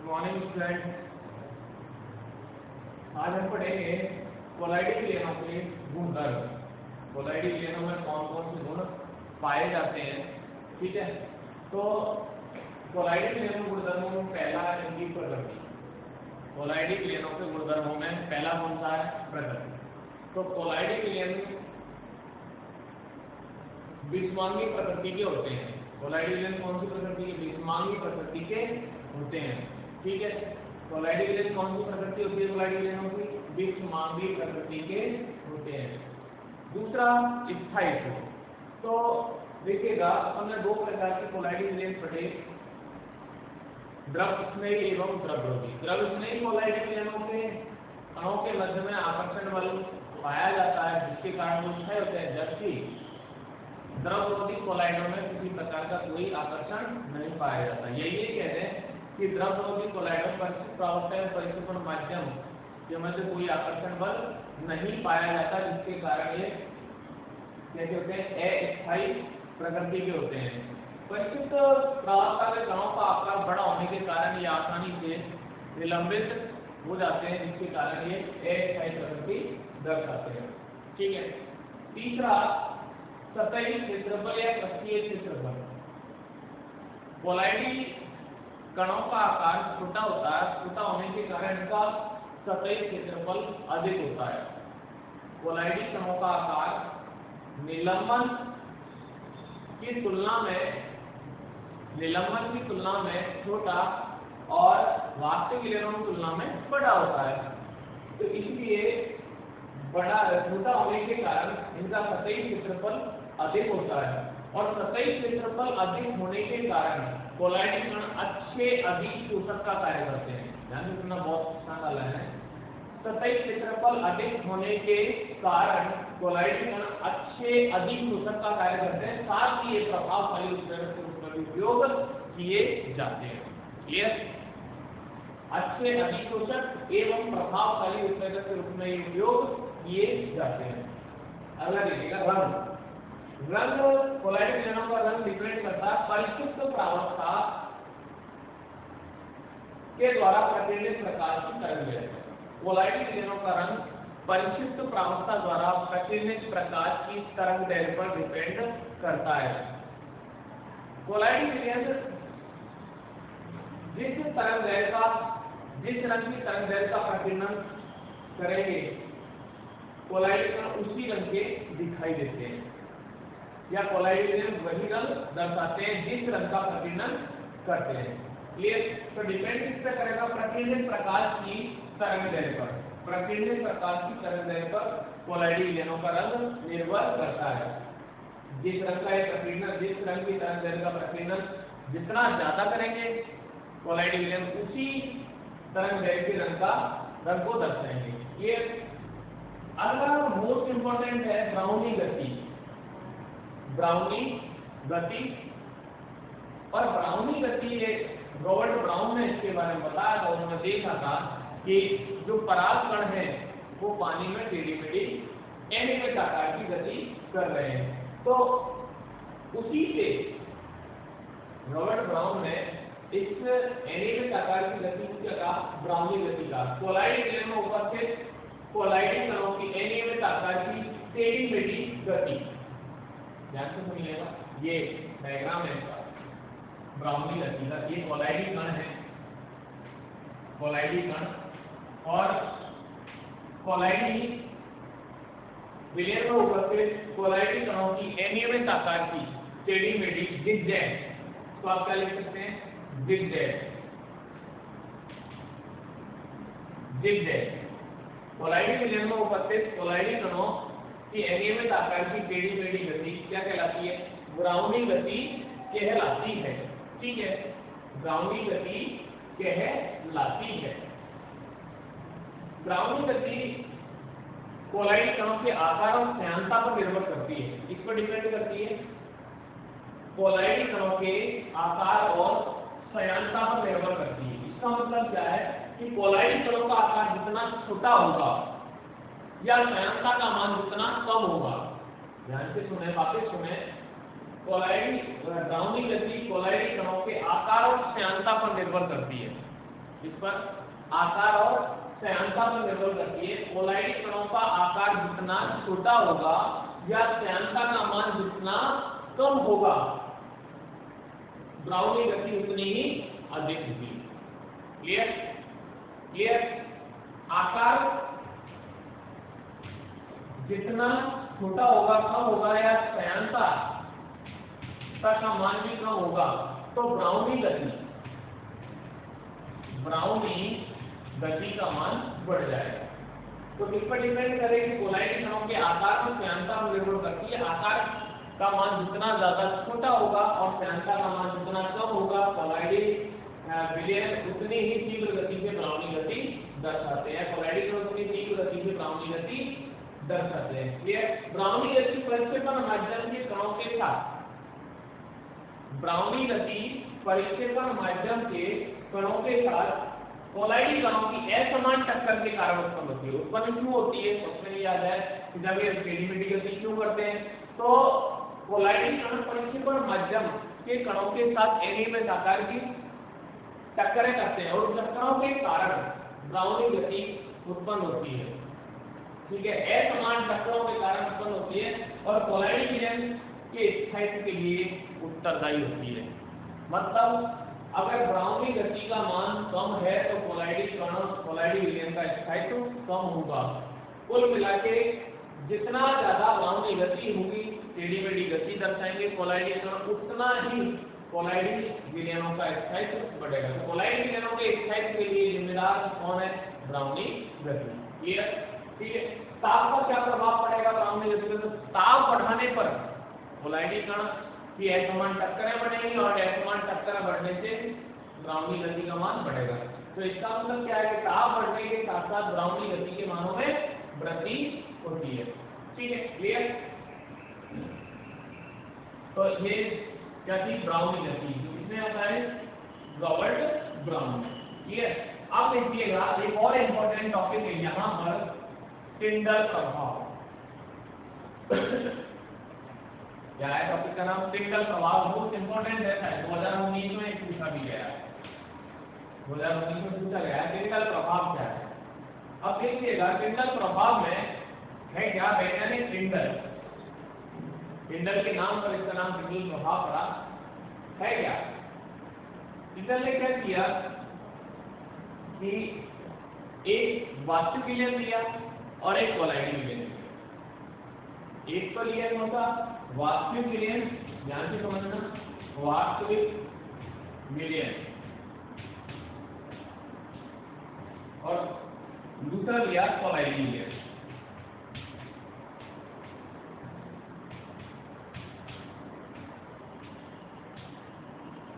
Morning student. आज हम पढ़ेंगे कोलाइडिक विलयनों के गुणधर्म। कोलाइडिक विलयनों में कौन कौन से गुण पाए जाते हैं, ठीक है। तो कोलाइडिक विलयन गुणधर्मों में पहला है इनकी प्रकृति। कोलाइडिक विलयनों के गुणधर्मों में पहला कौन सा है? प्रकृति। तो कोलाइडिक विलयन विषमांगी प्रकृति के होते हैं। कोलाइडिक विलयन कौन सी प्रकृति के? विषमांगी प्रकृति के होते हैं, ठीक है। कोलाइडिक विलयन कौन सी प्रकृति होती है? कोलाइडिक विलयनों की विषमांगी प्रकृति के होते हैं। दूसरा स्थायित्व। तो देखिएगा, हमने दो प्रकार के कोलाइडिक विलयन पढ़े, द्रव स्नेही एवं द्रवरोधी। द्रव स्नेही कोलाइडिक विलयनों के कणों के मध्य में आकर्षण बल पाया जाता है, जिसके कारण वो क्षय होते हैं, जबकि द्रवरोधी कोलाइडों में किसी प्रकार का कोई आकर्षण नहीं पाया जाता। यही कहते हैं कि द्रवरोधी कोलाइडों पर प्रावस्था में परिक्षेपण माध्यम के मध्य कोई आकर्षण बल नहीं पाया जाता, जिसके कारण ये कैसे होते हैं? अस्थायी प्रकृति के होते हैं। परिचित प्रावस्था के कणों का आकार बड़ा होने के कारण ये आसानी से निलंबित हो जाते हैं, जिसके कारण ये अस्थायी प्रकृति दर्शाते हैं, ठीक है। तीसरा सतही क्षेत्रफल या पृष्ठीय क्षेत्रफल। कोलाइडी कणों का आकार छोटा होता है, छोटा होने के कारण इनका सतही क्षेत्रफल अधिक होता है। कोलाइडी कणों का आकार निलंबन की तुलना में छोटा और वास्तविक विलयनों की तुलना में बड़ा होता है। तो इसलिए छोटा होने के कारण इनका सतही क्षेत्रफल अधिक होता है, और सतही क्षेत्रफल अधिक होने के कारण कोलाइडिक कण अच्छे अधिक शोषक का कार्य करते हैं। ध्यान रखना, बहुत अच्छा लाइन है। सतही क्षेत्रफल अधिक होने के कारण कोलाइडिक कण अच्छे अधिक शोषक का कार्य करते हैं, साथ ही ये प्रभावशाली उत्प्रेरक के रूप में उपयोग किए जाते हैं। क्लियर? अच्छे अधिक शोषक एवं प्रभावशाली उत्प्रेरक के रूप में उपयोग किए जाते हैं। अगला देखिएगा, रंग। कोलाइडिक विलयनों का रंग डिपेंड करता है परिशुद्ध प्रावस्था के द्वारा प्रकीर्णित प्रकाश की तरंगदैर्घ्य। कोलाइडिक विलयनों का रंग परिशुद्ध प्रावस्था द्वारा प्रकीर्णित प्रकाश की तरंगदैर्घ्य पर डिपेंड करता है। कोलाइडिक विलयन जिस रंग की तरंगदैर्घ्य का प्रकीर्णन करेंगे, कोलाइडिक कण उसी रंग के दिखाई देते हैं, या कोलाइडिक विलयन वही रंग दर्शाते हैं जिस रंग का प्रकीर्णन करते हैं। क्लियर? तो डिपेंड किस पे करेगा? प्रकीर्णित प्रकाश की तरंगदैर्घ्य पर। प्रकीर्णित प्रकाश की तरंगदैर्घ्य पर कोलाइडिक विलयनों का रंग निर्भर करता है। जिस रंग का प्रकीर्णन, जिस रंग की तरंगदैर्घ्य का प्रकीर्णन जितना ज्यादा करेंगे, कोलाइडिक विलयन उसी तरंगदैर्घ्य के रंग को दर्शाएंगे। ये अगला मोस्ट इंपोर्टेंट है ब्राउनी गति। ब्राउनी गति, और ब्राउनी गति रॉबर्ट ब्राउन ने इसके बारे में बताया था। उन्होंने देखा था कि जो पराग कण है वो पानी में टेढ़ी मेढ़ी एनिमेट आकार की गति कर रहे हैं। तो उसी से रॉबर्ट ब्राउन ने इस एनिमेट आकार की गति को क्या कहा? ब्राउनी गति का। कोलाइडिक विलयन में उपस्थित कोलाइडिक कणों की एनिमेट आकार की टेढ़ी मेढ़ी गति। ध्यान से सुनिएगा, ये डायग्राम है ब्राउनी गति का। ये कोलाइडिक कण है, कोलाइडिक कण, और कोलाइडिक विलयन में उपस्थित कोलाइडिक कणों की अनियमित आकार की टेढ़ी मेढ़ी जिगजैग। तो आप क्या लिख सकते हैं? जिगजैग। जिगजैग। कोलाइडिक विलयन में उपस्थित कोलाइडिक कणों की अनियमित आकार की टेढ़ी मेढ़ी गति क्या कहलाती है? ब्राउनी गति कहलाती है, ठीक है। ब्राउनी गति कहलाती है। ब्राउनी गति कोलाइडिक कणों के आकार और श्यानता पर निर्भर करती है। इस पर डिपेंड करती है, कोलाइडिक कणों के आकार और श्यानता पर निर्भर करती है। इसका मतलब क्या है कि कोलाइडिक कणों का आकार जितना छोटा होगा या श्यानता का मान जितना कम होगा, ध्यान से सुने, वापस सुने, ब्राउनी गति कोलाइडिक कणों के आकार और श्यानता पर निर्भर करती है। इस पर आकार और श्यानता पर निर्भर करती है। कोलाइडी कणों का आकार जितना छोटा होगा या श्यानता का मान जितना कम होगा, ब्राउनी गति उतनी ही अधिक होगी। क्लियर? क्लियर? आकार जितना छोटा होगा, कम होगा या श्यानता का मान भी कम होगा तो ब्राउनी गति का मान बढ़ जाएगा। तो इस पर डिपेंड करेगा कि कोलाइडी कणों के आकार और श्यानता पर निर्भर करती है। आकार का मान जितना ज्यादा छोटा होगा और श्यानता का मान जितना कम होगा, कोलाइडी विलयन उतनी ही तीव्र गति से ब्राउनी गति दर्शाते हैं। कोलाइडी कण उतनी तीव्र गति से ब्राउनी गति दर्शाते हैं। ये ब्राउनी गति परिक्षेपण माध्यम के कणों के साथ, ब्राउनी गति परिक्षेपण माध्यम के कणों के साथ कोलाइडी कणों की असमान टक्कर के कारण उत्पन्न होती है। उत्पन्न क्यों होती है? क्वेश्चन याद है कि जब ये टेढ़ी-मेढ़ी गति क्यों करते हैं, तो कोलाइडी कण परिक्षेपण माध्यम के कणों के साथ एनिमेट आकार की टक्करें करते हैं और उन टक्करों के कारण ब्राउनी गति उत्पन्न होती है। ठीक है, असमान टक्करों के कारण उत्पन्न होती है और कोलाइडी विलयन के स्थायित्व के लिए उत्तरदायी होती है। मतलब अगर ब्राउनी गति का मान कम है तो कोलाइडी विलयन का स्थायित्व कम होगा। कुल मिलाके जितना ज्यादा ब्राउनी गति होगी, टेढ़ी-मेढ़ी गति दर्शाएंगे कोलाइडी कण, उतना ही कोलाइडी विलयनों का स्थायित्व बढ़ेगा। तो कोलाइडी विलयनों के स्थायित्व के लिए जिम्मेदार कौन है? ब्राउनी गति। क्लियर? ठीक है। ताप का क्या प्रभाव पड़ेगा ब्राउनी गति पर? ताप बढ़ाने पर कोलाइडी कण की असमान टक्करें बढ़ेंगी और असमान टक्करें बढ़ने से ब्राउनी गति का मान बढ़ेगा। तो इसका मतलब क्या है कि ताप बढ़ने के साथ साथ ब्राउनी गति के मानों में वृद्धि होती है। ठीक है, क्लियर? तो ये क्या थी? ब्राउनी गति। इसमें आता है रॉबर्ट ब्राउन। क्लियर? अब देखिएगा एक और इंपॉर्टेंट टॉपिक है यहाँ पर, टिंडल प्रभाव। क्या है टॉपिक का नाम? टिंडल प्रभाव। बहुत इंपॉर्टेंट है, 2019 में पूछा भी गया है, 2019 में पूछा गया है टिंडल प्रभाव क्या है। अब देखिएगा टिंडल प्रभाव में है क्या? वैज्ञानिक टिंडल के नाम पर इसका नाम टिंडल प्रभाव पड़ा है। क्या टिंडल ने क्या किया कि एक वास्तविक विलयन लिया और एक कोलाइडी विलयन लिया। एक तो लिया कौन सा? वास्तविक विलयन, ध्यान से समझना, वास्तविक विलयन, और दूसरा लिया कोलाइडी विलयन।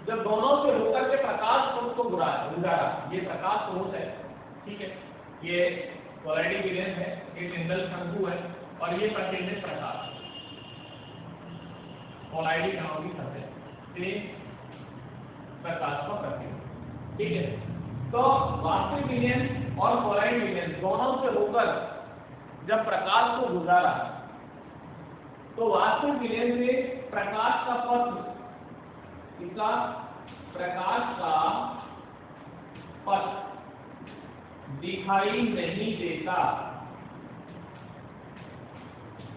जब दोनों से होकर के प्रकाश स्रोत को गुजारा, ये प्रकाश स्रोत है, ठीक है, ये कोलाइडी विलयन है, ये टिंडल शंकु है और ये प्रतिबिंबित प्रकाश कोलाइडी कणों की सतह से प्रकाश को प्रतिबिंबित। ठीक है, तो वास्तविक विलयन और कोलाइडी विलयन दोनों से होकर जब प्रकाश को गुजारा तो वास्तविक विलयन से प्रकाश का पथ, इसका प्रकाश का पथ दिखाई नहीं देता,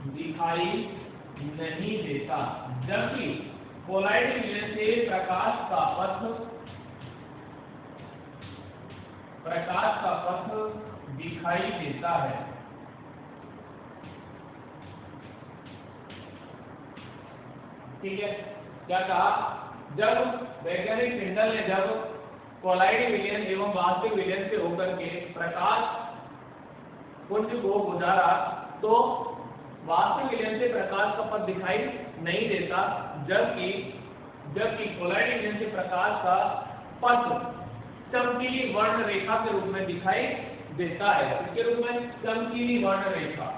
दिखाई नहीं देता, जबकि कोलाइडी विलयन से प्रकाश का पथ दिखाई देता है। ठीक है, क्या कहा? जब वैज्ञानिक टिंडल ने जब कोलाइडी विलयन एवं वास्तविक विलयन से होकर के प्रकाश पुंज को गुजारा तो वास्तविक विलयन से प्रकाश का पथ दिखाई नहीं देता, जबकि कोलाइडी विलयन से प्रकाश का पथ चमकीली वर्ण रेखा के रूप में दिखाई देता है। इसके रूप में चमकीली वर्ण रेखा,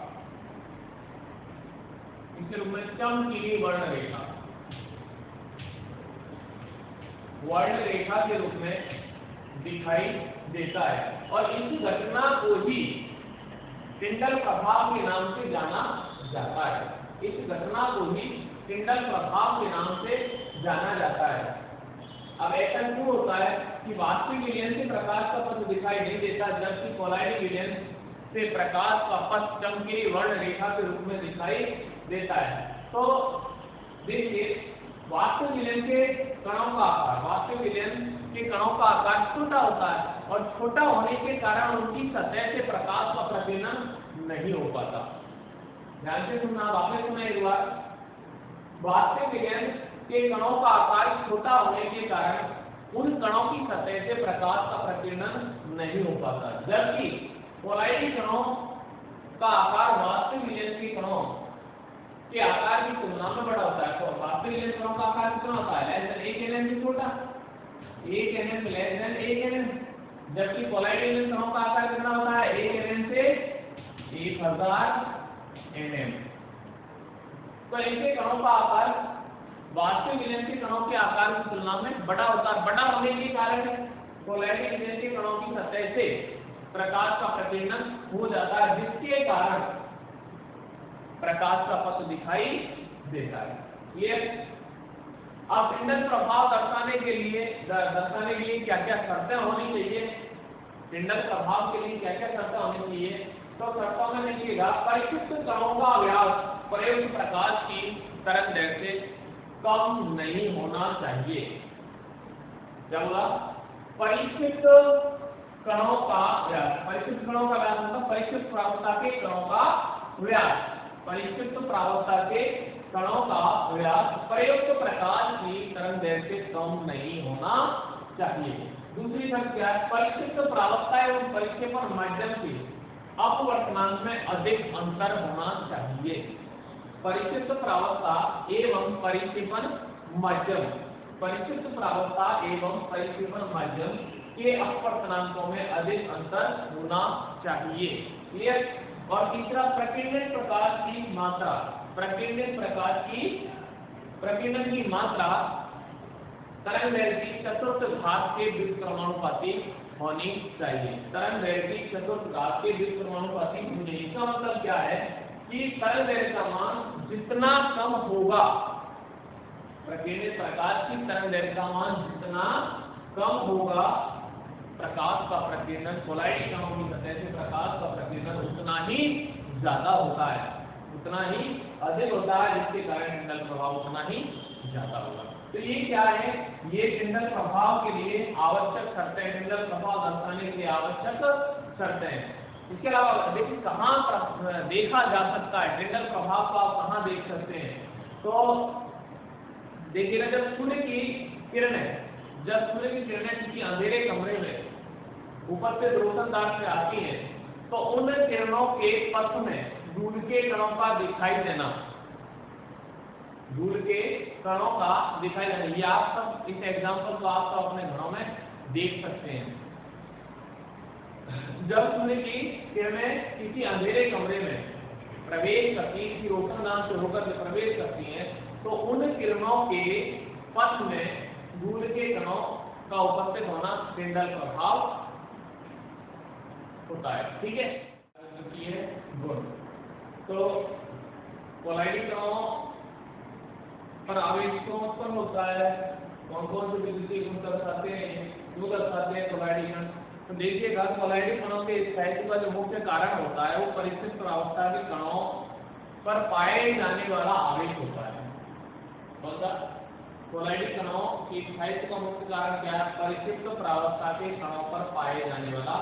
इसके रूप में चमकीली वर्ण रेखा के रूप में दिखाई देता है और इस घटना को ही टिंडल प्रभाव के नाम से जाना जाता है। इस घटना को ही टिंडल प्रभाव के नाम से जाना जाता है। अब ऐसा क्यों होता है? कि वास्तविक विलयन से प्रकाश का पथ दिखाई नहीं देता, जबकि कोलाइडिक विलयन से प्रकाश का पथ चमकीली वर्ण रेखा के रूप में दिखाई देता है। तो देखिए वास्तविक विलयन के कणों का आकार, वास्तविक विलयन के कणों का आकार छोटा होता है और छोटा होने के कारण उनकी सतह से प्रकाश का प्रतिबिंब नहीं हो पाता। ध्यान से सुनना, वापस सुना एक बार। वास्तविक विलयन के कणों का आकार छोटा होने के कारण उन कणों की सतह से प्रकाश का प्रतिबिंब नहीं हो पाता, जबकि कोलाइडिक कणों का आकार वास्तविक विलयन के कणों के आकार की तुलना में बड़ा होता है। तो वास्तविक विलयन कणों का आकार कितना होता है? लेस देन 1 mm से छोटा, 1 mm लेस देन 1 mm, जबकि कोलाइडिक विलयन कणों का आकार कितना होता है? 1 mm से 1000 mm। तो इनके कणों का आकार वास्तविक विलयन के कणों के आकार की तुलना में बड़ा होता है। बड़ा होने के कारण कोलाइडिक विलयन के कणों की सतह से प्रकाश का प्रतिबिंब हो जाता है, जिसके कारण प्रकाश का पथ दिखाई देता है। ये अब टिंडल प्रभाव दर्शाने के लिए क्या क्या शर्तें होनी चाहिए, टिंडल प्रभाव के लिए क्या क्या शर्तें होनी चाहिए, तो शर्तों में देखिएगा, परिक्षिप्त कणों का व्यास प्रयुक्त प्रकाश की तरंगदैर्घ्य से कम नहीं होना चाहिए। क्या बोला? परिक्षिप्त कणों का व्यास, परिक्षिप्त कणों का व्यास मतलब परिक्षिप्त प्रावता के कणों का व्यास, परिक्षिप्त प्रावता के कणों का व्यास प्रयुक्त प्रकाश की तरंगदैर्घ्य से कम नहीं होना चाहिए। दूसरी शर्त क्या है? परिक्षिप्त प्रावता एवं परिक्षेपण माध्यम के अपवर्तनांक में अधिक अंतर होना चाहिए। परिक्षिप्त प्रावता एवं परिक्षेपण माध्यम, परिक्षिप्त प्रावता एवं परिक्षेपण माध्यम के अपवर्तनांकों में अधिक अंतर होना चाहिए। क्लियर? और तीसरा, प्रकीर्णन प्रकाश की मात्रा, प्रकीर्णन की मात्रा तरंगदैर्घ्य की चतुर्थ घात के व्युत्क्रमानुपाती होनी चाहिए। तरंगदैर्घ्य की चतुर्थ घात के व्युत्क्रमानुपाती होनी चाहिए। इसका मतलब क्या है कि तरंगदैर्घ्य का मान जितना कम होगा, प्रकीर्णित प्रकाश की तरंगदैर्घ्य का मान जितना कम होगा, प्रकाश का प्रकीर्णन, कोलाइडिक कणों की सतह से प्रकाश का प्रकीर्णन उतना ही ज्यादा होता है, उतना ही अधिक होता है, जिसके कारण टिंडल प्रभाव उतना ही ज्यादा होगा। तो ये क्या है? ये टिंडल प्रभाव के लिए आवश्यक शर्तें, टिंडल प्रभाव दर्शाने के लिए आवश्यक शर्तें हैं। इसके अलावा देखिए कहाँ देखा जा सकता है टिंडल प्रभाव को, आप कहाँ देख सकते हैं? तो देखिए, जब सूर्य की किरणें किसी अंधेरे कमरे में ऊपर से रोशनदान से आती हैं, तो उन किरणों के पथ में धूल के कणों का दिखाई देना, धूल के कणों का दिखाई देना, ये आप सब इस एग्जांपल को आप तो अपने घरों में देख सकते हैं। जब सूर्य की किरणें किसी अंधेरे कमरे में प्रवेश करती हैं, किसी रोशनदान से होकर प्रवेश करती हैं, तो उन किरणों के पथ में धूल के कणों का उपस्थित होना टिंडल प्रभाव होता है। ठीक है? ये गुण। तो कोलाइडिक कणों पर आवेश क्यों उत्पन्न होता है, कौन कौन से विद्युतीय गुण दर्शाते हैं, क्यों दर्शाते हैं कोलाइडिक कण? तो देखिएगा, कोलाइडिक कणों के स्थायित्व का जो मुख्य कारण होता है वो परिक्षिप्त प्रावस्था के कणों पर पाए जाने वाला आवेश होता है। कौन सा? कोलाइडिक कणों की स्थायित्व का मुख्य कारण क्या है? परिक्षिप्त प्रावस्था के कणों पर पाए जाने वाला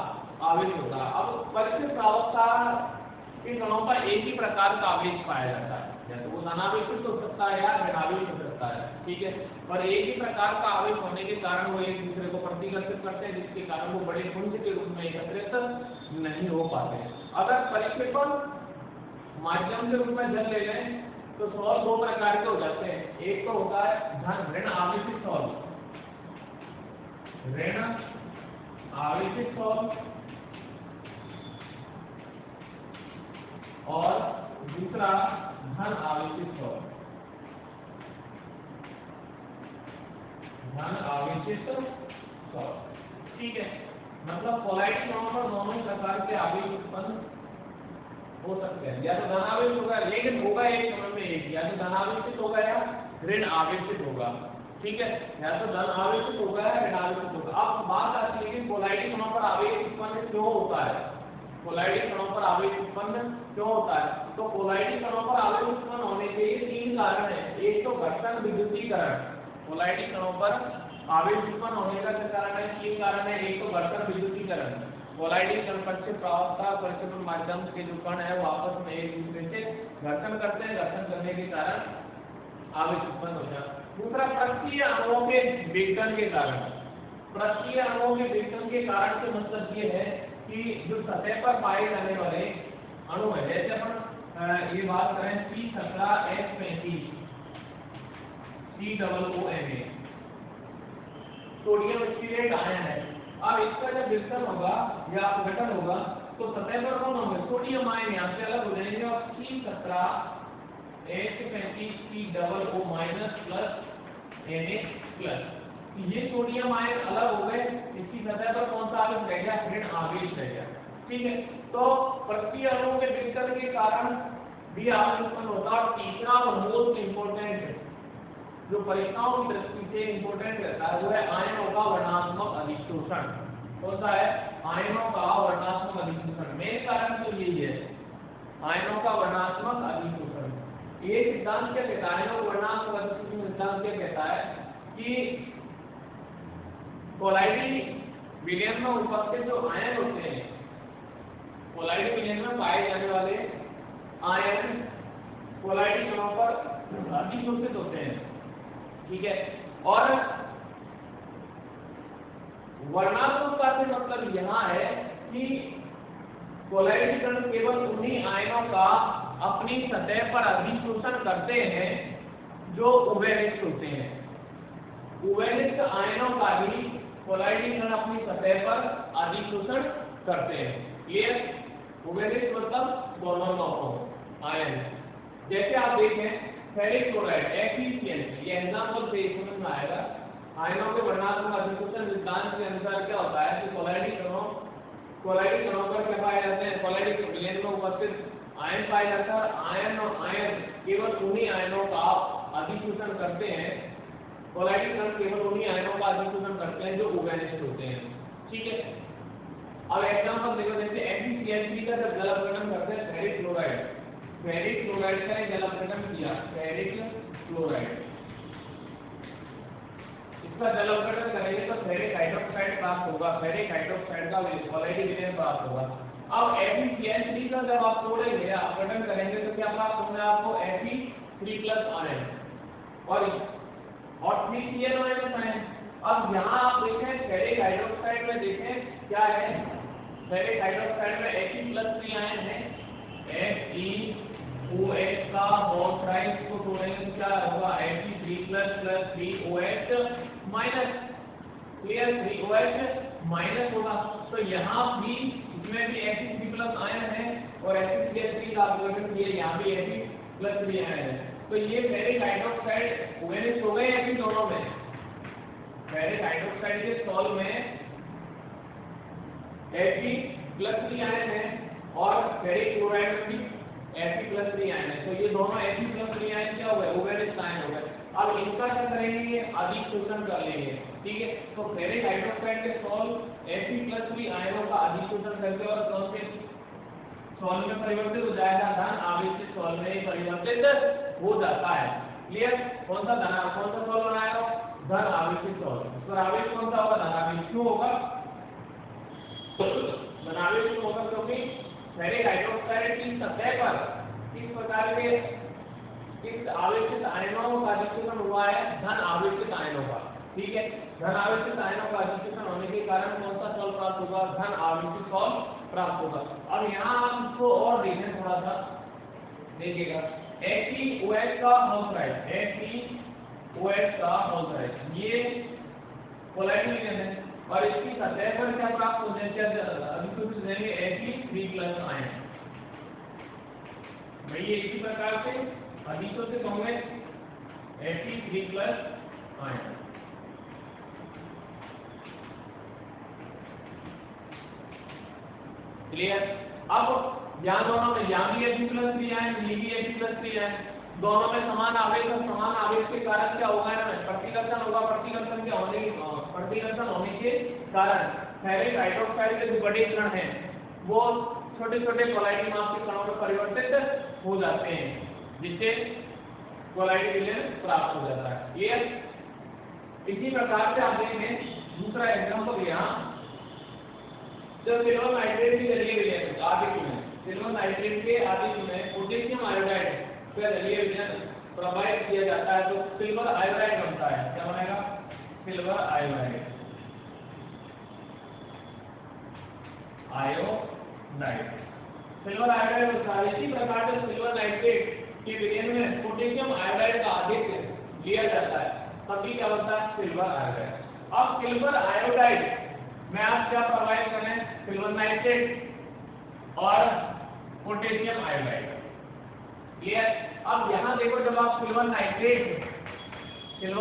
आवेश होता है। अब परिक्षिप्त प्रावस्था के कणों पर एक ही प्रकार का आवेश पाया जाता है, जैसे वो धनावेशित हो सकता है या ऋणावेशित हो सकता है। ठीक है? और एक ही प्रकार का आवेश होने के कारण वो एक दूसरे को प्रतिकर्षित करते हैं, जिसके कारण वो बड़े पुंज के रूप में एकत्रित नहीं हो पाते। अगर परिक्षेपण माध्यम के रूप में जल ले लें तो सॉल दो प्रकार के हो जाते हैं। एक तो होता है ऋण आवेशित सॉल, ऋण आवेशित सॉल, और दूसरा धन आवेशित सॉल, धन आवेशित सॉल। ठीक है? मतलब कोलाइडिक कणों पर दोनों ही प्रकार के आवेश उत्पन्न हो सकते हैं, या तो धनावेश होगा, लेकिन होगा एक समय में एक, या तो धनावेशित होगा या ऋण आवेशित होगा। ठीक है, या तो धन आवेशित होगा या ऋण आवेशित होगा। अब बात आती है कि कोलाइडी कणों पर आवेश उत्पन्न क्यों होता है, कोलाइडी कणों पर आवेश उत्पन्न क्यों होता है। तो कोलाइडी कणों पर आवेश उत्पन्न होने के लिए 3 कारण हैं। एक तो घर्षण विद्युतीकरण, कोलाइडी कणों पर आवेश उत्पन्न होने का कारण है, 3 कारण है। एक तो घर्षण विद्युतीकरण, कोलाइडी कण पर से प्रावस्था परिक्षेपण माध्यम के जो कण है वो आपस में एक दूसरे से घर्षण करते हैं, घर्षण करने के कारण आवेश उत्पन्न होता है। दूसरा पृष्ठीय अणुओं के विघटन के कारण, पृष्ठीय अणुओं के विघटन के कारण से मतलब ये है कि जो सतह पर पाए जाने वाले अणु है, जैसे अपन ये बात करें C17H35 COONA sodium stearate ion है। अब इसका जब विघटन होगा या अपघटन होगा तो सतह पर कौन होंगे, सोडियम आयन यहाँ से अलग हो जाएंगे और C17H35COO- प्लस Na प्लस, ये सोडियम आयन अलग हो गए, इसकी सतह पर कौन सा आवेश रह गया, ऋण आवेश रह गया। ठीक है, तो पृष्ठीय अणुओं के विघटन के कारण भी आवेश उत्पन्न होता है। और तीसरा और मोस्ट इंपोर्टेंट जो परीक्षाओं की दृष्टि से इंपोर्टेंट रहता है वो है आयनों का वर्णात्मक अधिशोषण। कौन सा है, आयनों का वर्णात्मक अधिशोषण। मेन कारण तो यही है, आयनों का वर्णात्मक अधिशोषण। ये सिद्धांत क्या कहता है, आयनों का वर्णात्मक अधिशोषण सिद्धांत क्या कहता है कि कोलाइडी विलयन में उपस्थित जो आयन होते हैं, कोलाइडी विलयन में पाए जाने वाले आयन कोलाइडी कणों पर अधिशोषित होते हैं। ठीक है, और वर्णात्मकता से मतलब यहाँ है कि कोलाइडी कण केवल उन्हीं आयनों का अपनी सतह पर अधिशोषण करते हैं जो उभयनिष्ठ होते हैं। उभयनिष्ठ आयनों का ही कोलाइडी कण अपनी सतह पर अधिशोषण करते हैं। क्लियर, उभयनिष्ठ मतलब दोनों आयन। जैसे आप देखें फेरिक क्लोराइड FeCl, ये एग्जांपल से समझ में आएगा। आयनों के वर्णात्मक अधिशोषण सिद्धांत के अनुसार क्या होता है कि कोलाइडी कणों पर क्या पाए जाते हैं, कोलाइडी विलयन में उपस्थित आयन पाए जाता है। आयन केवल उन्हीं आयनों का अधिशोषण करते हैं, कोलाइडी कण केवल उन्हीं आयनों का अधिशोषण करते हैं जो उभयनिष्ठ होते हैं। ठीक है, अब एग्जांपल देखो, जैसे FeCl3 का जब जल अपघटन करते हैं फेरिक क्लोराइड का जल अपघटन किया, फेरिक क्लोराइड, इसका जल अपघटन करेंगे तो फेरिक हाइड्रोक्साइड प्राप्त होगा, फेरिक हाइड्रोक्साइड का कोलाइडी विलयन प्राप्त होगा। अब FeCl3 का जब आप तोड़ेंगे अपघटन करेंगे तो क्या प्राप्त होगा आपको, Fe3+ आयन और 3Cl आयन। अब यहाँ आप देखें फेरिक हाइड्रोक्साइड में देखें क्या है, फेरिक हाइड्रोक्साइड में Fe+3 आयन है, FeOH का ऑक्साइड को तोड़ेंगे क्या होगा, Fe3+ 3OH minus, clear, 3OH minus होगा। तो यहाँ भी इसमें भी Fe3+ आयन है और FeCl3 का अपघटन किया, यहाँ भी Fe+3 आयन है। तो ये फेरिक हाइड्रोक्साइड उभयनिष्ठ हो गए अभी दोनों में, फेरिक हाइड्रोक्साइड के सॉल्व में Fe+3 आयन है और फेरिक क्लोराइड में भी Fe+3 आयन है। तो ये दोनों Fe+3 आयन क्या हो गए, उभयनिष्ठ आयन हो गए। अब इनका क्या करेंगे, अधिशोषण कर लेंगे। ठीक है, तो फेरिक हाइड्रोक्साइड के सॉल्व Fe+3 आयनों का अधिशोषण करके और कौन से सॉल्व में परिवर्तित हो जाएगा, धन आवेशित सॉल्व में परिवर्तित हो जाता है। क्लियर, कौन सा सॉल्व बनाएगा, धन आवेशित सॉल्व। तो आवेश कौन सा होगा, धन आवेश। क्यों होगा, धन आवेश क्यों होगा, क्योंकि फेरिक हाइड्रोक्साइड की सतह पर इस प्रकार के इस आवेशित आयनों का अधिशोषण हुआ है, धन आवेशित आयनों का। ठीक है, धन आवेशित आयनों का अधिशोषण होने के कारण कौन सा सॉल्व प्राप्त होगा, धन आवेशित सॉल्व प्राप्त होगा। अब यहाँ आप इसको और देखें, थोड़ा सा देखिएगा, FeOH का ऑक्साइड, ये कोलाइडी विलयन है और इसकी सतह पर क्या प्राप्त हो जाएंगे, Fe3+ आयन। ये इसी प्रकार से अधिशोषित होंगे Fe3+ आयन। क्लियर, अब यहाँ दोनों में यहाँ भी Fe+3 आयन, ये भी Fe+3 आयन, दोनों में समान आवेश और समान आवेश के कारण क्या होगा ना, प्रतिकर्षण होगा। प्रतिकर्षण होने के कारण फेरिक हाइड्रोक्साइड के जो बड़े कण हैं वो छोटे छोटे कोलाइडी मास के कणों में परिवर्तित हो जाते हैं, जिससे कोलाइडी विलयन प्राप्त हो जाता है। ये इसी प्रकार से आप देखेंगे दूसरा एग्जांपल यहाँ, जो सिल्वर नाइट्रेट की जलीय विलयन आदि में, सिल्वर नाइट्रेट के आदि में पोटेशियम आयोडाइड का जलीय विलयन प्रभावित किया जाता है तो सिल्वर आयोडाइड बनता है। क्या बनेगा? Silver iodide. सिल्वर आयोडाइड होता है। इसी प्रकार से सिल्वर नाइट्रेट के विलयन में पोटेशियम आयोडाइड का अधिक लिया जाता है, तभी क्या बनता है? Silver iodide. अब सिल्वर आयोडाइड में आप क्या प्रभावित करें? सिल्वर नाइट्रेट और पोटेशियम आयोडाइड। क्लियर? अब यहाँ देखो, जब आप सिल्वर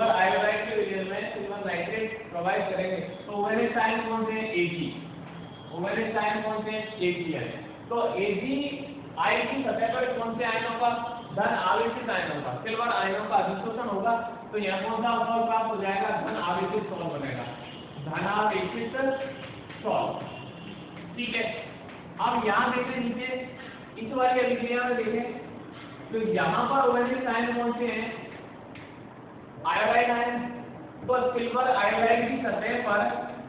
आयोडाइड के विलयन में सिल्वर नाइट्रेट प्रभावित करेंगे तो ओवेलेंस आयन कौन से? Ag। ओवेलेंस आयन कौन से? Ag है। तो Ag की सतह पर कौन से आयनों का? धन आवेशित आयनों का, सिल्वर आयनों का अधिशोषण होगा। तो यहाँ कौन सा सॉल्व प्राप्त हो जाएगा? धन आवेशित सॉल्व बनेगा, धनावेशित सॉल्व। ठीक है। अब यहाँ देखें नीचे इस वाली अभिक्रिया में देखें तो यहाँ पर ओवेलेंस आयन कौन से हैं? Iodide ion. तो सिल्वर आयोडाइड की सतह पर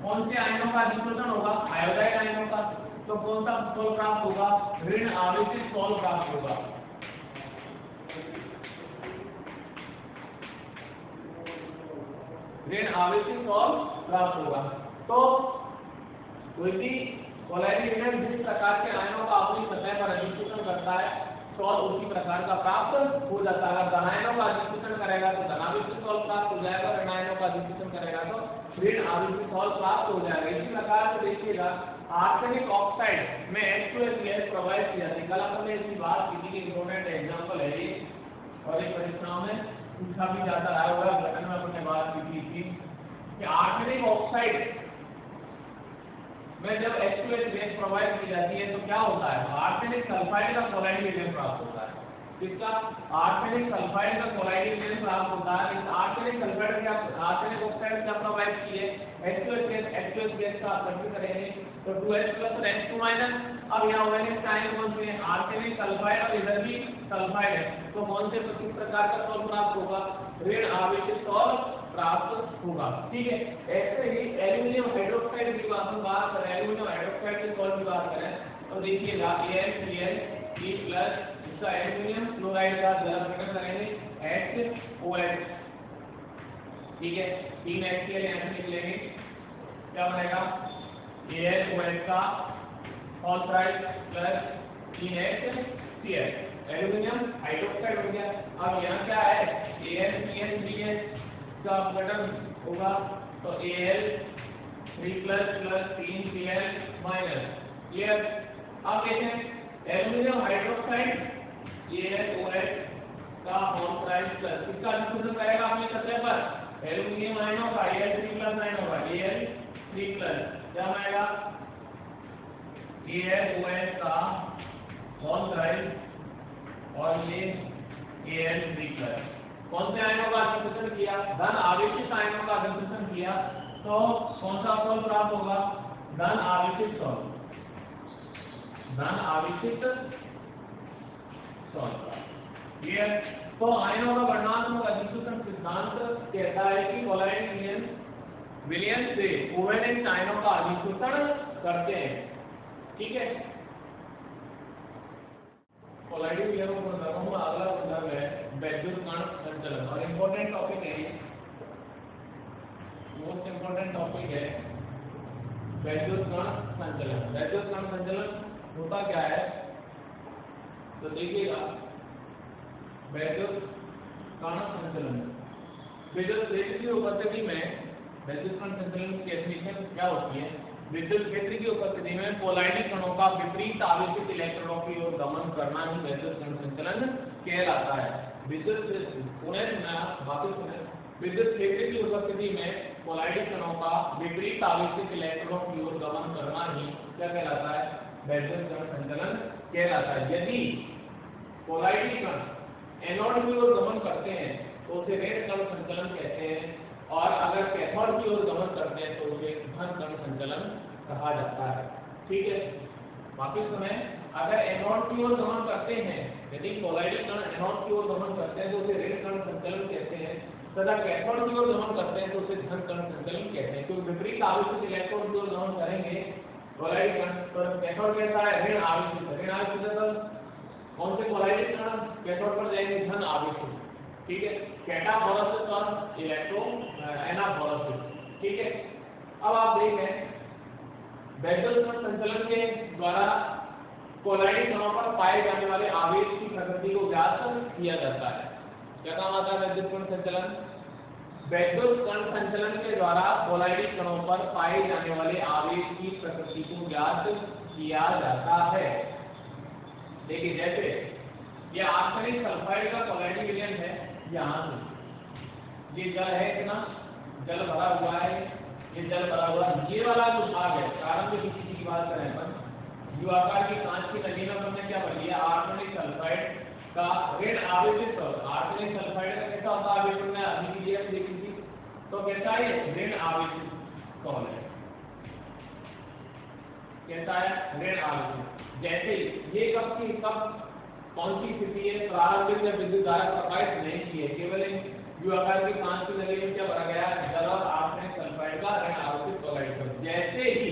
कौन से आयनों का अधिशोषण होगा? आयोडाइड आयनों का। तो कौन सा सॉल्व प्राप्त होगा? ऋण आवेशित सॉल्व प्राप्त होगा। ऋण आवेशित सॉल्व प्राप्त होगा। तो कोई भी कोलाइडी विलयन जिस प्रकार के आयनों का अपनी सतह पर अधिशोषण करता है, सॉल्व उसी प्रकार का प्राप्त हो जाता है। अगर धनायनों का अधिशोषण करेगा तो धनावेशित सॉल्व प्राप्त हो जाएगा, ऋणायनों का अधिशोषण करेगा तो ऋण आवेशित सॉल्व प्राप्त हो जाएगा। इसी प्रकार से देखिएगा आर्सेनिक ऑक्साइड में H2SO प्रोवाइड की जाती है। कल हमने इसकी बात की थी, इंपोर्टेंट एग्जांपल है ये और एक परीक्षाओं में पूछा भी जाता है। और गठन में अपने बात की थी कि आर्सेनिक ऑक्साइड में जब H2SO प्रोवाइड की जाती है तो क्या होता है? आर्सेनिक सल्फाइड का कोलाइडी विलयन प्राप्त होता है। किसका? आर्सेनिक सल्फाइड का कोलाइडी विलयन प्राप्त होता है। इस आर्सेनिक सल्फाइड क्या, आर्सेनिक ऑक्साइड क्या प्रोवाइड की है? H2SO का अपघटन करेंगे तो 2H प्लस और H2 अब यहाँ ओवेलेंस आयन कौन से हैं? आर्सेनिक सल्फाइड और इधर भी सल्फाइड है। तो कौन से किस प्रकार का सॉल्व प्राप्त होगा? ऋण आवेशित सॉल्व प्राप्त होगा। ठीक है। ऐसे ही एल्यूमिनियम हाइड्रोक्साइड की बात करें, एल्यूमिनियम हाइड्रोक्साइड के सॉल्व की बात करें तो देखिएगा AlCl3+ इसका एल्यूमिनियम क्लोराइड का जल गठन करेंगे HOH। ठीक है। 3 HCl यहाँ से निकलेंगे, क्या बनेगा? AlOH का oxide plus 3 HCl, aluminium hydroxide हो गया। अब यहाँ क्या है? AlCl3 का अपघटन होगा तो Al3+ प्लस 3Cl-। क्लियर? अब देखें एल्यूमिनियम हाइड्रोक्साइड AlOH का ऑक्साइड प्लस इसका अधिशोषण करेगा अपनी सतह पर एल्यूमिनियम आयनों का Al3+ आयन होगा, Al3+ क्या आएगा? AlOH का ऑक्साइड और ये Al3+ कौन से आयनों का अधिशोषण किया? धन आवेशित आयनों का अधिशोषण किया। तो कौन सा सॉल्व प्राप्त होगा? धन आवेशित सॉल्व, धन आवेशित सॉल्व। क्लियर? तो आयनों का वर्णात्मक अधिशोषण सिद्धांत कहता है कि कोलाइडी विलयन से कोवेलेंट आयनों का अधिशोषण करते हैं। ठीक है। कोलाइडी विलयनों को धर्मों में अगला संदर्भ है वैद्युत कण संचलन, और इम्पोर्टेंट टॉपिक है, मोस्ट इम्पोर्टेंट टॉपिक है वैद्युत कण संचलन। वैद्युत कण संचलन होता क्या है? तो देखिएगा वैद्युत कण संचलन, विद्युत क्षेत्र की उपस्थिति में वैद्युत कण संचलन की डेफिनेशन क्या होती है? विद्युत क्षेत्र की उपस्थिति में कोलाइडी कणों का विपरीत आवेशित इलेक्ट्रॉनों की ओर गमन करना ही वैद्युत कण संचलन कहलाता है। विद्युत क्षेत्र की उपस्थिति में कोलाइडी कणों का विपरीत आवेशित इलेक्ट्रॉनों की ओर गमन करना ही क्या कहलाता है? वैद्युत कण संचलन कहलाता है। यदि कोलाइडी कण एनोड की ओर गमन करते हैं तो उसे ऋण कण संचलन कहते हैं, और अगर कैथोड की ओर गमन करते हैं तो उसे धन कण संचलन कहा जाता है। ठीक है, वापिस सुने, अगर एनोड की ओर गमन करते हैं, यदि कोलाइडिक कण एनोड की ओर गमन करते हैं तो उसे ऋण कण संचलन कहते हैं, तथा कैथोड की ओर गमन करते हैं तो उसे धन कण संचलन कहते हैं। क्योंकि विपरीत आवेशित इलेक्ट्रोड की ओर गमन करेंगे कोलाइडिक कण, तो कैथोड कैसा है, ऋण आवेशित। ऋण आवेशित है तो कौन से कोलाइडिक कण कैथोड पर जाएंगे, धन आवेशित। ठीक है, कैटाबोरोसिस और इलेक्ट्रो एनाबोरोसिस। ठीक है, अब आप देखें वैद्युत कण संचलन के द्वारा कोलाइडिक कणों पर पाए जाने वाले आवेश की प्रकृति को ज्ञात किया जाता है। क्या काम आता है वैद्युत कण संचलन? वैद्युत कण संचलन के द्वारा कोलाइडिक कणों पर पाए जाने वाले आवेश की प्रकृति को ज्ञात किया जाता है। देखिए जैसे ये आर्सेनिक सल्फाइड का कोलाइडिक विलयन है, यहाँ से ये जल है, इतना जल भरा हुआ है, ये जल भरा हुआ है, ये वाला जो भाग है, प्रारंभिक स्थिति की बात करें अपन, जो आकार की कांच की नली में हमने क्या बन लिया, आर्सेनिक सल्फाइड का ऋण आवेशित सॉल्ट। आर्सेनिक सल्फाइड का कैसा होता है, अभी तुमने अभी की लिए देखी थी, तो कैसा है ऋण आवेशित सॉल्ट है। कैसा है, ऋण आवेशित। जैसे ये कब कौन सी स्थिति है, प्रारंभिक जब विद्युत धारा प्रवाहित नहीं की है, केवल एक जो आकार की कांच की नली में क्या भरा गया, जल और आर्सेनिक सल्फाइड का ऋण आवेशित कोलाइड। जैसे ही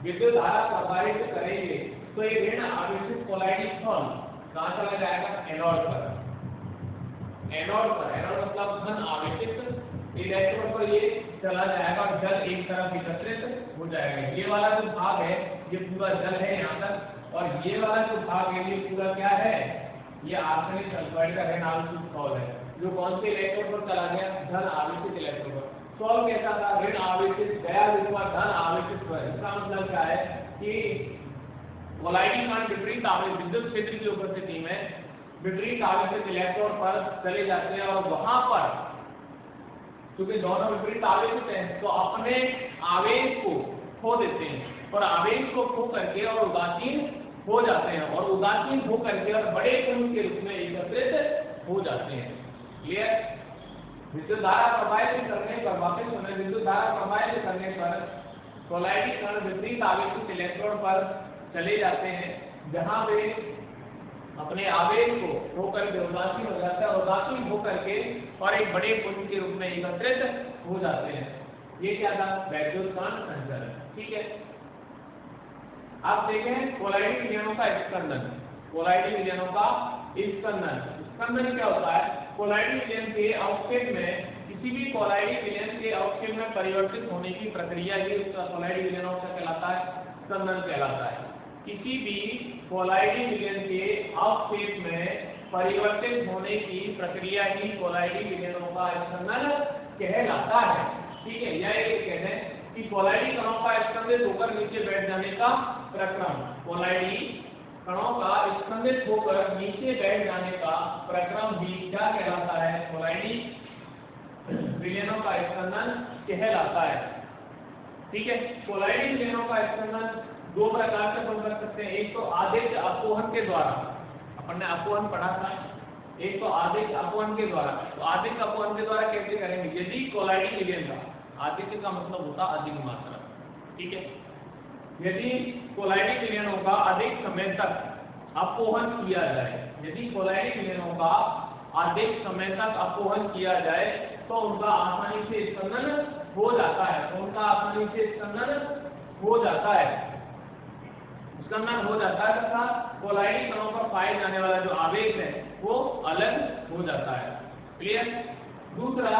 विद्युत धारा प्रवाहित करेंगे तो ये ऋण आवेशित कोलाइडिक सॉल्ट कहां चला जाएगा, एनोड पर। एनोड मतलब धन आवेशित इलेक्ट्रोड पर ये चला जाएगा, जल एक तरफ एकत्रित हो जाएगा। ये वाला जो भाग है ये पूरा जल है यहाँ तक, और ये वाला जो भाग है ये पूरा क्या है, ये आर्सेनिक सल्फाइड का ऋण आवेशित सॉल्ट है, जो कौन से इलेक्ट्रोड पर चला गया, धन आवेशित इलेक्ट्रोड पर। सॉल्ट कैसा था, ऋण आवेशित गया, धन आवेशित पर। इसका मतलब क्या है कि कोलाइडिक कण विपरीत आवेश विद्युत क्षेत्र की उपस्थिति में विपरीत आवेशित इलेक्ट्रोड पर चले जाते हैं, और वहां पर क्योंकि दोनों विपरीत आवेशित हैं तो अपने आवेश को खो देते हैं, और आवेश को खो करके और उदासीन हो जाते हैं, और उदासीन हो करके और बड़े कण के रूप में एकत्रित हो जाते हैं। क्लियर? विद्युत धारा प्रवाहित करने पर, वापस सुने, विद्युत धारा प्रवाहित करने पर कोलाइडिक कण विपरीत आवेशित इलेक्ट्रोड पर चले जाते हैं, जहां वे अपने आवेश को होकर के उदासीन हो जाता है, उदासीन होकर के और एक बड़े पुंज के रूप में एकत्रित हो जाते हैं। ये क्या था, वैद्युत कण संचलन। ठीक है, आप देखें कोलाइडिक विलयनों का स्कंदन। कोलाइडिक विलयनों का स्कंदन, स्कंदन क्या होता है, कोलाइडिक विलयन के अवक्षेप में, किसी भी कोलाइडिक विलयन के अवक्षेप में परिवर्तित होने की प्रक्रिया ही उसका कोलाइडिक विलयनों का कहलाता है, स्कंदन कहलाता है। किसी भी कोलाइडिक विलयन के अवक्षेप में परिवर्तित होने की प्रक्रिया ही कोलाइडिक विलयनों का स्कंदन कहलाता है। ठीक है, यह एक कहते हैं कि कोलाइडिक कणों का स्कंदित होकर नीचे बैठ जाने का प्रक्रम, कोलाइडिक कणों का स्कंदित होकर नीचे बैठ जाने का प्रक्रम भी क्या कहलाता है, कोलाइडिक विलयनों का स्कंदन कहलाता है। ठीक है, कोलाइडिक विलयनों का स्कंदन दो प्रकार से हम कर सकते हैं। एक तो आदित्य अपवहन के द्वारा, अपन ने अपवहन पढ़ा था, एक तो आदित्य अपवहन के द्वारा। तो आदित्य अपवहन के द्वारा कैसे करेंगे, यदि कोलाइडिक विलयन का, आदित्य का मतलब होता अधिक मात्रा। ठीक है, यदि कोलाइडिक विलयनों का अधिक समय तक अपवहन किया जाए, यदि कोलाइडिक विलयनों का अधिक समय तक अपवहन किया जाए तो उनका आसानी से स्कंदन हो जाता है, तो उनका आसानी से स्कंदन हो जाता है, स्कंदन हो जाता है तथा कोलाइडिक कणों पर पाए जाने वाला जो आवेश है वो अलग हो जाता है। क्लियर? दूसरा,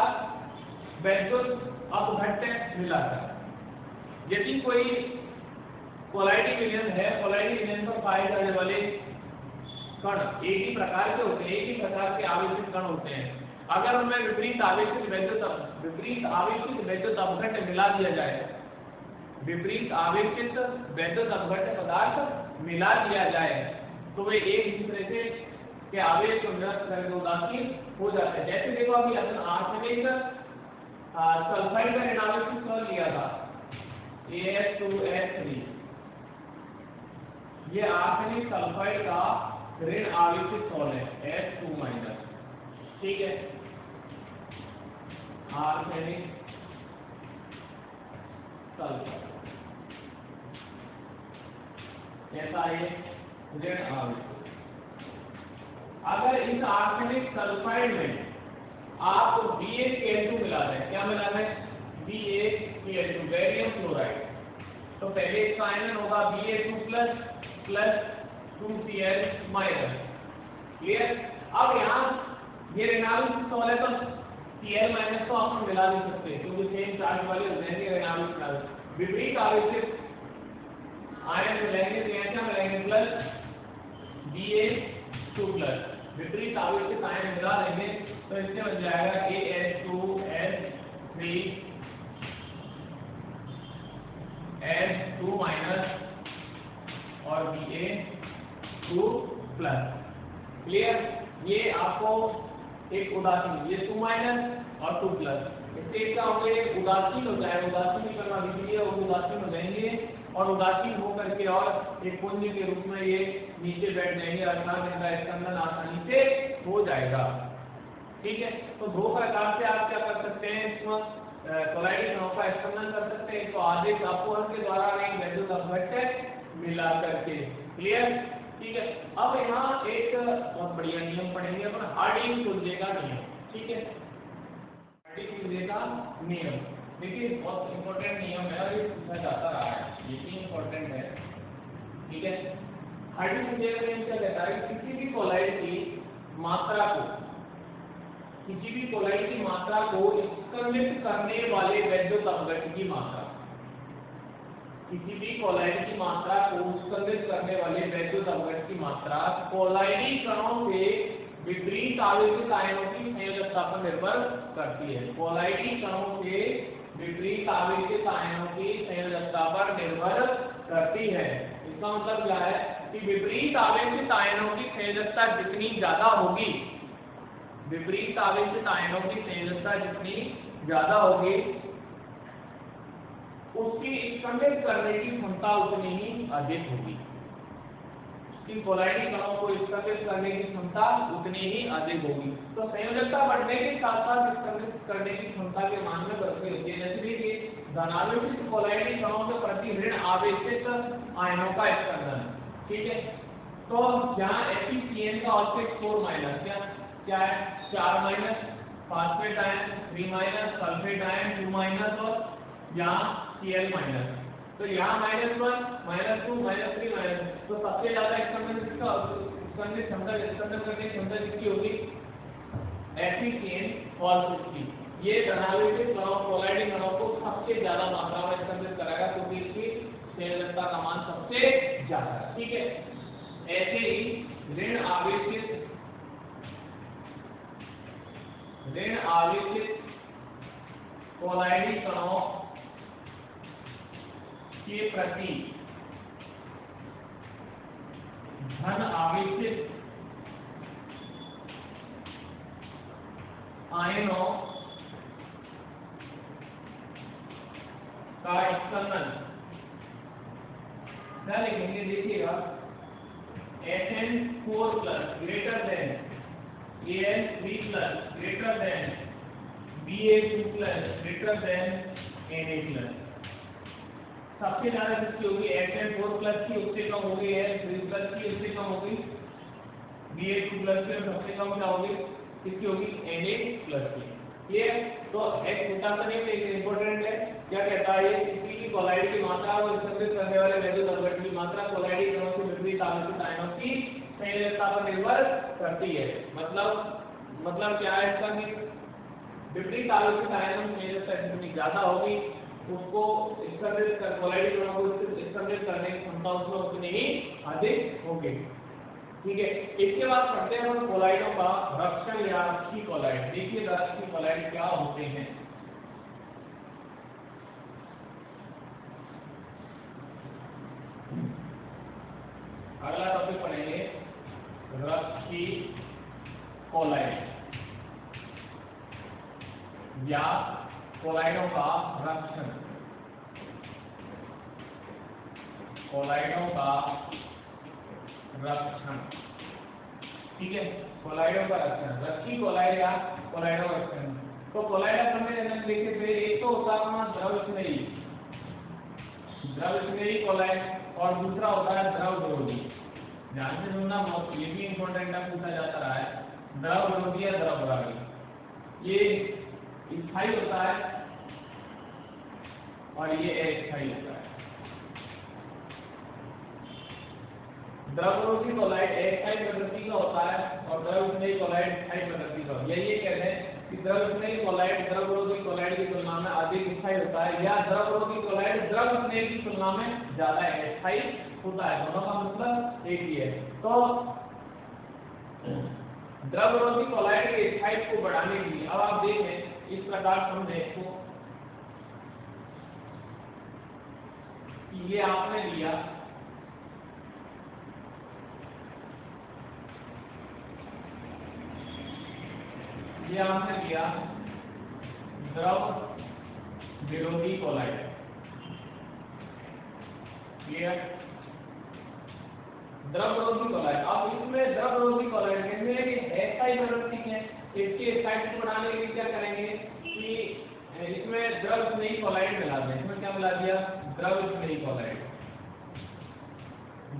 वैद्युत अपघट्य मिलाकर। यदि कोई कोलाइडिक विलयन है, कोलाइडिक विलयन पर पाए जाने वाले कण एक ही प्रकार के होते हैं, एक ही प्रकार के आवेशित कण होते हैं, अगर उनमें विपरीत आवेशित वैद्युत अपघट्य मिला दिया जाए, विपरीत आवेशित वैद्युत अपघट्य पदार्थ मिला दिया जाए तो वे एक दूसरे से के आवेश को निरस्त करके उदासीन हो जाते हैं। जैसे देखो अभी अपन आर्सेनिक सल्फाइड का ऋण आवेशित सॉल्ट लिया था, AS2S3, ये आर्सेनिक सल्फाइड का ऋण आवेशित सॉल्वेंट H2-, ठीक है, आर्सेनिक सल्फर, कैसा है ऋण आवेशित। अगर इस आर्सेनिक सल्फाइड में आप BaCl2 मिला दें, क्या मिला दें, BaCl2 बेरियम क्लोराइड, तो पहले इसका आयन होगा Ba2+ plus 2Cl minus, clear. अब यहाँ ये ऋणावेशित सॉल है तो Cl माइनस तो आप मिला नहीं सकते क्योंकि सेम चार्ज वाले हो जाएंगे ऋणावेशित। विपरीत आवेशित आयन मिलाएंगे तो यहाँ क्या मिलाएंगे, प्लस Ba2+, विपरीत आवेशित आयन मिला देंगे तो इससे बन जाएगा AH2S2 और Ba2+, क्लियर। ये आपको एक उदासीन, ये 2- और 2+, इससे क्या होंगे, उदासीन हो जाएगा, उदासीन करना दीजिए और उदासीन हो जाएंगे और उदासीन होकर के और एक पुंज के रूप में ये नीचे बैठ जाएंगे, अर्थात इनका स्कंदन आसानी से हो जाएगा, ठीक है। तो दो प्रकार से आप क्या कर सकते हैं, इसमें कोलाइडिक कणों का स्कंदन कर सकते हैं, तो आदेश अपवर्तन के द्वारा नहीं, वैद्युत अपघट्ट मिला करके, क्लियर, ठीक है। अब यहाँ एक बहुत बढ़िया नियम पढ़ेंगे अपन, हार्डी-क्रुज्जे का नियम, ठीक है, हार्डी-क्रुज्जे का नियम, देखिए बहुत इंपॉर्टेंट नियम है और ये पूछा जाता रहा है, ये भी इंपॉर्टेंट है, ठीक है। हार्डी-क्रुज्जे का नियम क्या कहता है, किसी भी कोलाइड की मात्रा को, किसी भी कोलाइड की मात्रा को स्कंदित करने वाले वैद्युत अपघट्ट की मात्रा, किसी भी कोलाइड की मात्रा को स्कंदित करने वाले वैद्युत अपघट्ट की मात्रा कोलाइडी कणों के विपरीत आवेशित आयनों की संयोजकता पर निर्भर करती है, कोलाइडी कणों के विपरीत आवेशित आयनों की संयोजकता पर निर्भर करती है। इसका मतलब क्या है कि विपरीत आवेशित आयनों की संयोजकता जितनी ज्यादा होगी, विपरीत आवेशित आयनों की संयोजकता जितनी ज्यादा होगी, उसकी स्कंदित करने की क्षमता उतनी ही अधिक होगी, कि कोलाइडी कणों को स्कंदित करने की क्षमता उतनी ही अधिक होगी। तो संयोजकता बढ़ने के साथ साथ स्कंदित करने की क्षमता के मान में बढ़ती होती है, जैसे कि धनावेशित कोलाइडी कणों के प्रति ऋण आवेशित आयनों का स्कंदन, ठीक है। तो यहाँ FeCN का ऑक्सीडेट 4- क्या है, 4-, फास्फेट आयन 3-, सल्फेट आयन 2- और यहाँ Cl-, तो यहाँ -1, -2, -3, तो सबसे ज्यादा स्कंदन क्षमता, स्कंदन करने की क्षमता किसकी होगी, FeCN और 50, ये धनावेशित कणों, कोलाइडिक कणों को सबसे ज्यादा मात्रा में स्कंदित कराएगा क्योंकि इसकी संयोजकता का मान सबसे ज्यादा है, ठीक है। ऐसे ही ऋण आवेशित कोलाइडिक कणों के प्रति धन आवेशित आयनों का स्कंदन क्या लिखेंगे, देखिएगा, Sn4+ greater than Al3+ greater than Ba2+ greater than Na+, सबसे ज्यादा किसकी होगी, Sn4+ की, उससे कम होगी Al3+ की, उससे कम होगी Ba2+ की, और सबसे कम क्या होगी, किसकी होगी, Na+ की, क्लियर। तो एक छोटा सा नहीं, एक इंपॉर्टेंट है, क्या कहता है, किसी भी कोलाइड की मात्रा और स्कंदित करने वाले वैद्युत अपघट्ट की मात्रा कोलाइडी कणों के विपरीत आवेशित आयनों की संयोजकता पर निर्भर करती है। मतलब क्या है इसका, विपरीत आवेशित आयनों की संयोजकता जितनी ज्यादा होगी, उसको स्कंदित कर, कोलाइडी कणों को स्कंदित करने की क्षमता उसमें उतनी ही अधिक होगी, ठीक है। इसके बाद पढ़ते हैं हम कोलाइडों का रक्षण या रक्षी कोलाइड। देखिए रक्षी कोलाइड क्या होते हैं। अगला टॉपिक पढ़ेंगे रक्षी कोलाइड या कोलाइडों का रक्षण, कोलाइडों का रक्षण, ठीक है, कोलाइडों का रक्षण, रस्सी कोलाइड या कोलाइडों का रक्षण। तो कोलाइडर सम्मेलन लिखे थे, एक तो होता है द्रव स्नेही, द्रव स्नेही कोलाइड, और दूसरा होता है द्रव विरोधी। ध्यान से सुनना, बहुत ये भी इंपॉर्टेंट है, पूछा जाता रहा है, द्रव विरोधी या द्रव विरोधी। ये स्थायी होता है और ये अस्थायी होता है। द्रव विरोधी कोलाइड अस्थायी प्रकृति का होता है और द्रव स्नेही कोलाइड स्थायी प्रकृति का। यही कहते हैं कि द्रव स्नेही कोलाइड द्रव विरोधी कोलाइड की तुलना में अधिक स्थायी होता है, या द्रव विरोधी कोलाइड द्रव स्नेही की तुलना में ज्यादा अस्थायी होता है। दोनों का मतलब एक ही है। तो द्रव विरोधी कोलाइड के स्थायित्व को बढ़ाने के लिए अब आप देखें, इस प्रकार समझें इसको कि ये आपने लिया द्रव विरोधी कोलाइड, क्लियर, द्रव विरोधी कोलाइड। अब इसमें द्रव विरोधी कोलाइड में अस्थायी प्रवृत्ति है, इसके स्थायित्व को बढ़ाने के लिए क्या करेंगे कि इसमें द्रव स्नेही कोलाइड मिला दें। इसमें क्या मिला दिया? द्रव स्नेही कोलाइड,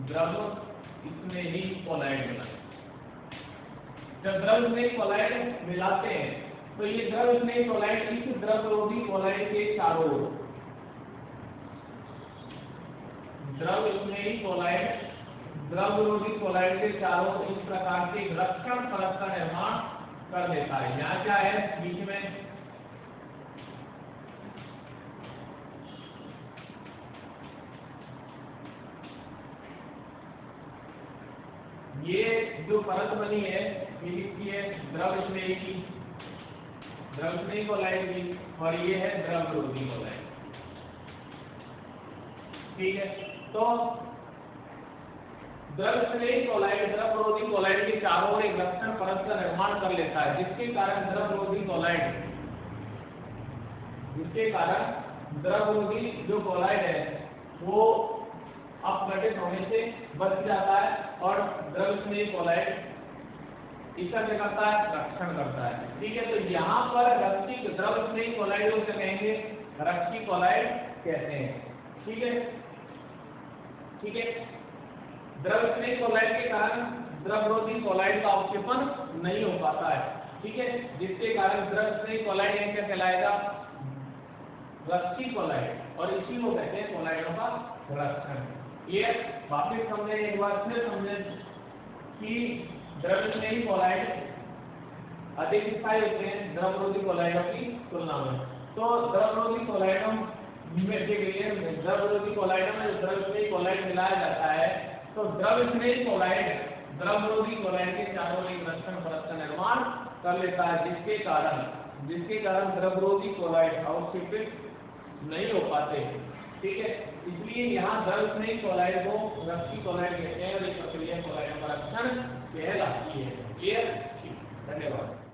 द्रव स्नेही कोलाइड मिला। जब द्रव स्नेही कोलाइड मिलाते हैं तो ये द्रव स्नेही कोलाइड इस द्रव विरोधी कोलाइड के चारों ओर, द्रव स्नेही कोलाइड द्रव विरोधी कोलाइड के चारों ओर इस प्रकार के रक्षण परत का निर्माण कर देता है। यहाँ क्या है बीच में, ये जो परत बनी है ये किसकी है? द्रव स्नेही की, द्रव स्नेही कोलाइड की, और ये है द्रव विरोधी कोलाइड। ठीक है, तो द्रव स्नेही कोलाइड द्रव विरोधी कोलाइड के चारों ओर एक रक्षण परत का निर्माण कर लेता है, जिसके कारण द्रव विरोधी जो कोलाइड है वो अपघटित होने से बच जाता है और द्रव स्नेही कोलाइड इसका क्या करता है? रक्षण करता है। ठीक है, तो यहाँ पर रक्षी द्रव स्नेही कोलाइड को क्या कहेंगे? रक्षी कोलाइड कहते हैं। ठीक है, ठीक है, द्रव स्नेही कोलाइड के कारण द्रव विरोधी कोलाइड का अवक्षेपण नहीं हो पाता है। ठीक है, जिसके कारण द्रव स्नेही कोलाइड क्या कहलाएगा? रक्षी कोलाइड, और इसी को कहते हैं कोलाइडों का रक्षण। ये वापिस समझे, एक बार फिर समझे कि द्रव स्नेही कोलाइड अधिक स्थायी होते हैं द्रव विरोधी कोलाइडों की तुलना में। तो द्रव विरोधी कोलाइडों में द्रव विरोधी कोलाइडों में द्रव स्नेही कोलाइड मिलाया जाता है, तो द्रव स्नेही कोलाइड द्रव विरोधी कोलाइड के चारों ओर एक रक्षण परत का निर्माण कर लेता है, जिसके कारण द्रव विरोधी कोलाइड अवक्षेपित नहीं हो पाते। ठीक है, इसलिए यहाँ द्रव स्नेही कोलाइड को रक्षी कोलाइड कहते हैं और इस प्रक्रिया कोलाइडों का रक्षण कहलाती है। क्लियर? धन्यवाद।